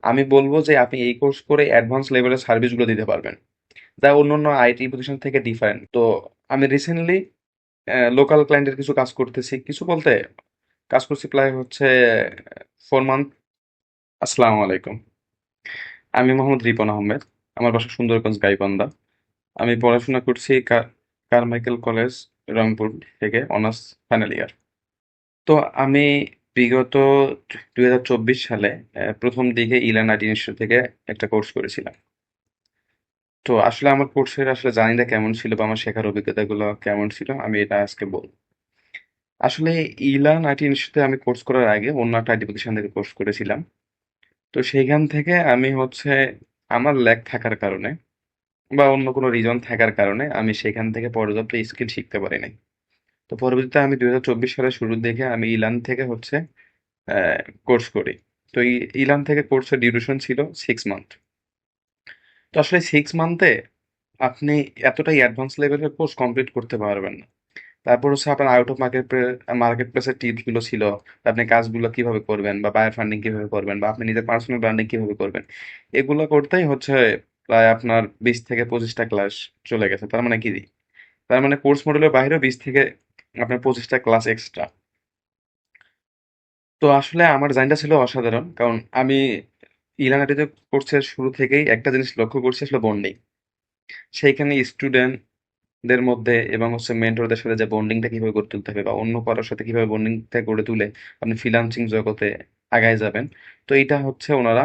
আমি বলব যে আপনি এই কোর্স করে অ্যাডভান্স লেভেলের সার্ভিসগুলো দিতে পারবেন, যা অন্যান্য আইটি প্রতিষ্ঠান থেকে ডিফারেন্ট। তো আমি রিসেন্টলি লোকাল ক্লায়েন্টের কিছু কাজ করতেছি, কিছু বলতে কাজ করছি প্রায় হচ্ছে 4 মান্থ। আসসালামু আলাইকুম। আমি মোহাম্মদ রিপন আহমেদ। আমার বাসা সুন্দরগঞ্জ গাইবান্ধা। আমি পড়াশোনা করছি কারমাইকেল কলেজ, রংপুর থেকে, অনার্স ফাইনাল ইয়ার। তো আমি বিগত 2024 সালে প্রথম দিকে ইলান আইটি ইনস্টিটিউট থেকে একটা কোর্স করেছিলাম। তো আসলে আমার কোর্সের আসলে জানি না কেমন ছিল বা আমার শেখার অভিজ্ঞতাগুলো কেমন ছিল, আমি এটা আজকে বলবো। আসলে ইলান আইটি ইনস্টিটিউটে আমি কোর্স করার আগে অন্য একটা আইটি প্রতিষ্ঠান থেকে কোর্স করেছিলাম। তো সেইখান থেকে আমি হচ্ছে আমার ল্যাক থাকার কারণে বা অন্য কোনো রিজন থাকার কারণে আমি সেখান থেকে পর্যাপ্ত স্কিল শিখতে পারি নাই। তো পরবর্তীতে আমি 2024 সালের শুরুর দিকে আমি ইলান থেকে হচ্ছে কোর্স করি। তো ইলান থেকে কোর্সের ডিউরেশন ছিল 6 মান্থ। তো আসলে 6 মান্থে আপনি এতটাই অ্যাডভান্স লেভেলের কোর্স কমপ্লিট করতে পারবেন না। তারপর হচ্ছে আপনার আউট অফ মার্কেট প্লেসের টিপস গুলো ছিল, আপনি কাজগুলো কিভাবে করবেন বা বায়ার ফান্ডিং কিভাবে করবেন বা আপনি নিজের পার্সোনাল ব্র্যান্ডিং কিভাবে করবেন, এগুলো করতেই হচ্ছে প্রায় আপনার 20 থেকে 25টা ক্লাস চলে গেছে। তার মানে কি, তার মানে কোর্স মডেলের বাইরেও 20 থেকে আপনার 25টা ক্লাস এক্সট্রা। তো আসলে আমার জার্নিটা ছিল অসাধারণ, কারণ আমি ইলানাটিতে কোর্সের শুরু থেকেই একটা জিনিস লক্ষ্য করছি, আসলে বন্ডিং। সেইখানে স্টুডেন্টদের মধ্যে এবং হচ্ছে মেন্টরদের সাথে যে বন্ডিংটা কিভাবে গড়ে তুলতে হবে বা অন্য কারোর সাথে কিভাবে বন্ডিংটা গড়ে তুলে আপনি ফ্রিল্যান্সিং জগতে আগায় যাবেন। তো এটা হচ্ছে ওনারা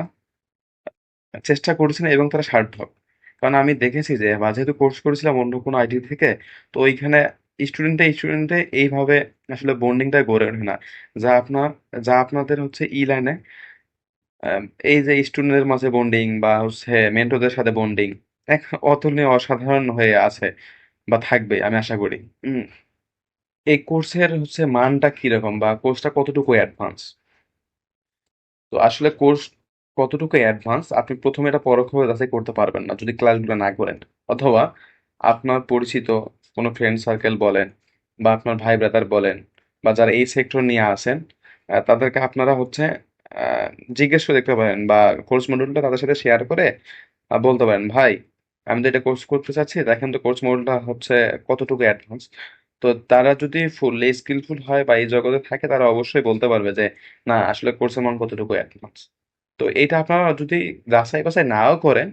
চেষ্টা করেছেন এবং তারা সার্থক। কারণ আমি দেখেছি যে বা যেহেতু কোর্স করেছিলাম অন্য কোনো আইটি থেকে, তো ওইখানে স্টুডেন্টে এইভাবে আসলে বন্ডিংটা গড়ে ওঠে না, যা আপনার যা আপনাদের হচ্ছে ই লাইনে এই যে স্টুডেন্টদের মাঝে বন্ডিং বা হচ্ছে মেন্টরদের সাথে বন্ডিং এক অতুলনীয়, অসাধারণ হয়ে আছে বা থাকবে আমি আশা করি। উম, এই কোর্সের হচ্ছে মানটা কিরকম বা কোর্সটা কতটুকু অ্যাডভান্স। তো আসলে কোর্স কতটুকু অ্যাডভান্স আপনি প্রথমে এটা পরোক্ষভাবে যাচাই করতে পারবেন না যদি ক্লাসগুলো না করেন, অথবা আপনার পরিচিত কোনো ফ্রেন্ড সার্কেল বলেন বা আপনার ভাই ব্রাদার বলেন বা যারা এই সেক্টর নিয়ে আসেন, তাদেরকে আপনারা হচ্ছে আহ, জিজ্ঞেস করে দেখতে পারেন বা কোর্স মডিউলটা তাদের সাথে শেয়ার করে বলতে পারেন, ভাই আমি তো এটা কোর্স করতে চাচ্ছি, দেখেন তো কোর্স মডিউলটা হচ্ছে কতটুকু অ্যাডভান্স। তো তারা যদি ফুললি স্কিলফুল হয় বা এই জগতে থাকে, তারা অবশ্যই বলতে পারবে যে না আসলে কোর্সের মান কতটুকু অ্যাডভান্স। তো এটা আপনারা যদি যাচাই বাছাই নাও করেন,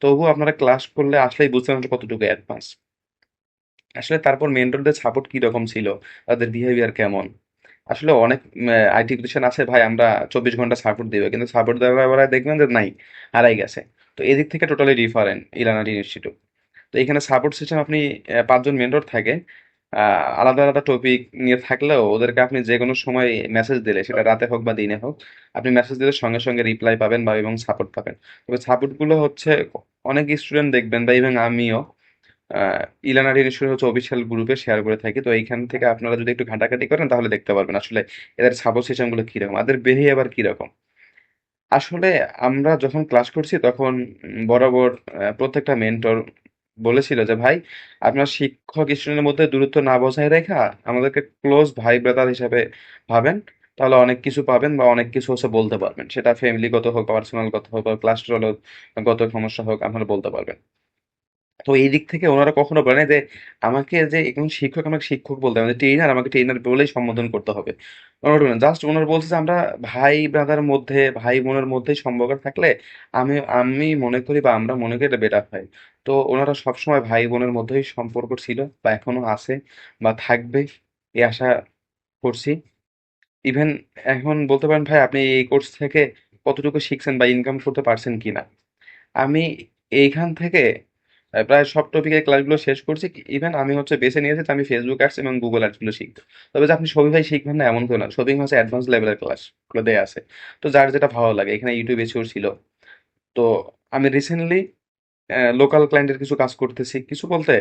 তবুও আপনারা ক্লাস করলে আসলেই বুঝতে পারবেন যে কতটুকু অ্যাডভান্স। আসলে তারপর মেন্টরদের সাপোর্ট কি রকম ছিল, তাদের বিহেভিয়ার কেমন। আসলে অনেক আইটি প্রতিষ্ঠান আছে ভাই, আমরা 24 ঘন্টা সাপোর্ট দিবে, কিন্তু সাপোর্ট দেওয়ার পরে দেখবেন যে নাই, হারাই গেছে। তো এদিক থেকে টোটালি ডিফারেন্ট ইলানাটি ইনস্টিটিউট। তো এখানে সাপোর্ট সিস্টেম আপনি 5 জন মেন্টর থাকে, আলাদা আলাদা টপিক নিয়ে থাকলেও ওদেরকে আপনি যে কোনো সময় মেসেজ দিলে, সেটা রাতে হোক বা দিনে হোক, আপনি মেসেজ দিলে সঙ্গে সঙ্গে রিপ্লাই পাবেন বা এবং সাপোর্ট পাবেন। তবে সাপোর্টগুলো হচ্ছে অনেক স্টুডেন্ট দেখবেন বা ইভেন আমিও আহ ইলানা ইনস্টিটিউট হচ্ছে অফিসিয়াল গ্রুপে শেয়ার করে থাকি। তো এইখান থেকে আপনারা যদি একটু ঘাটাঘাটি করেন তাহলে দেখতে পারবেন আসলে এদের সাপোর্ট সিস্টেম গুলো কিরকম, এদের বিহেভিয়ার কিরকম। আসলে আমরা যখন ক্লাস করছি তখন বরাবর প্রত্যেকটা মেন্টর বলেছিল যে ভাই, আপনার শিক্ষক স্টুডেন্টের মধ্যে দূরত্ব না বজায় রেখা আমাদেরকে ক্লোজ ভাই ব্রাদার হিসাবে ভাবেন, তাহলে অনেক কিছু পাবেন বা অনেক কিছু হচ্ছে বলতে পারবেন, সেটা ফ্যামিলিগত হোক, পার্সোনাল গত হোক বা ক্লাস গত সমস্যা হোক, আপনারা বলতে পারবেন। তো এই দিক থেকে ওনারা কখনো বলে না যে আমাকে যে একজন শিক্ষক আমাকে শিক্ষক বলতে হবে, ট্রেনার আমাকে ট্রেনার বলেই সম্বোধন করতে হবে। জাস্ট ওনারা বলছে যে আমরা ভাই ব্রাদার মধ্যে, ভাই বোনের মধ্যে সম্পর্ক থাকলে আমি আমি মনে করি বা আমরা মনে করি এটা বেটার হয়। তো ওনারা সবসময় ভাই বোনের মধ্যেই সম্পর্ক ছিল বা এখনো আছে বা থাকবে, এই আশা করছি। ইভেন এখন বলতে পারেন ভাই আপনি এই কোর্স থেকে কতটুকু শিখছেন বা ইনকাম করতে পারছেন কিনা। আমি এইখান থেকে প্রায় সব টপিকের ক্লাসগুলো শেষ করছি। ইভেন আমি হচ্ছে বেছে নিয়েছি যে আমি ফেসবুক অ্যাডস এবং গুগল অ্যাডস গুলো শিখবো। তবে যে আপনি সবই ভাই শিখবেন না এমন কেউ না, সবই হচ্ছে অ্যাডভান্স লেভেলের ক্লাস গুলো দেয়া আছে। তো যার যেটা ভালো লাগে, এখানে ইউটিউব এসিও ছিল। তো আমি রিসেন্টলি লোকাল ক্লায়েন্টের কিছু কাজ করতেছি, কিছু বলতে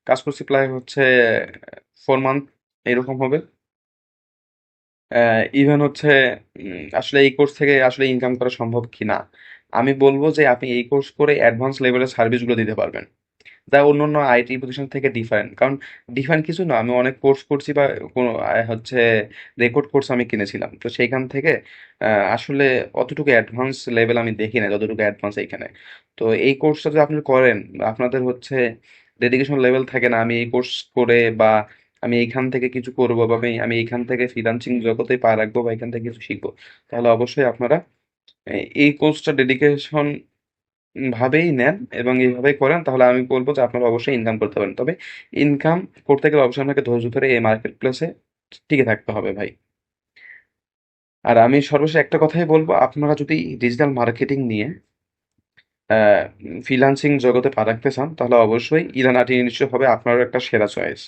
কাজ করছি প্রায় হচ্ছে 4 মান্থ এরকম হবে। ইভেন হচ্ছে আসলে এই কোর্স থেকে আসলে ইনকাম করা সম্ভব কিনা, আমি বলবো যে আপনি এই কোর্স করে অ্যাডভান্স লেভেলের সার্ভিসগুলো দিতে পারবেন, যা অন্যান্য আইটি প্রতিষ্ঠান থেকে ডিফারেন্ট। কারণ ডিফারেন্ট কিছু না, আমি অনেক কোর্স করছি বা কোনো হচ্ছে রেকর্ড কোর্স আমি কিনেছিলাম। তো সেইখান থেকে আসলে অতটুকু অ্যাডভান্স লেভেল আমি দেখি না যতটুকু অ্যাডভান্স এইখানে। তো এই কোর্সটা যদি আপনি করেন, আপনাদের হচ্ছে ডেডিকেশন লেভেল থাকে না, আমি এই কোর্স করে বা আমি এইখান থেকে কিছু করবো বা আমি এইখান থেকে ফ্রিল্যান্সিং জগতে পা রাখবো বা এখান থেকে কিছু শিখবো, তাহলে অবশ্যই আপনারা এই কোর্সটা ডেডিকেশন ভাবেই নেন এবং এইভাবেই করেন, তাহলে আমি বলবো যে আপনারা অবশ্যই ইনকাম করতে পারেন। তবে ইনকাম করতে গেলে অবশ্যই আপনাকে ধৈর্য ধরে এই মার্কেট প্লেসে টিকে থাকতে হবে ভাই। আর আমি সর্বশেষ একটা কথাই বলবো, আপনারা যদি ডিজিটাল মার্কেটিং নিয়ে ফ্রিল্যান্সিং জগতে পা রাখতে চান, তাহলে অবশ্যই ইলান আর্টিফিশিয়াল হবে আপনারও একটা সেরা চয়েস।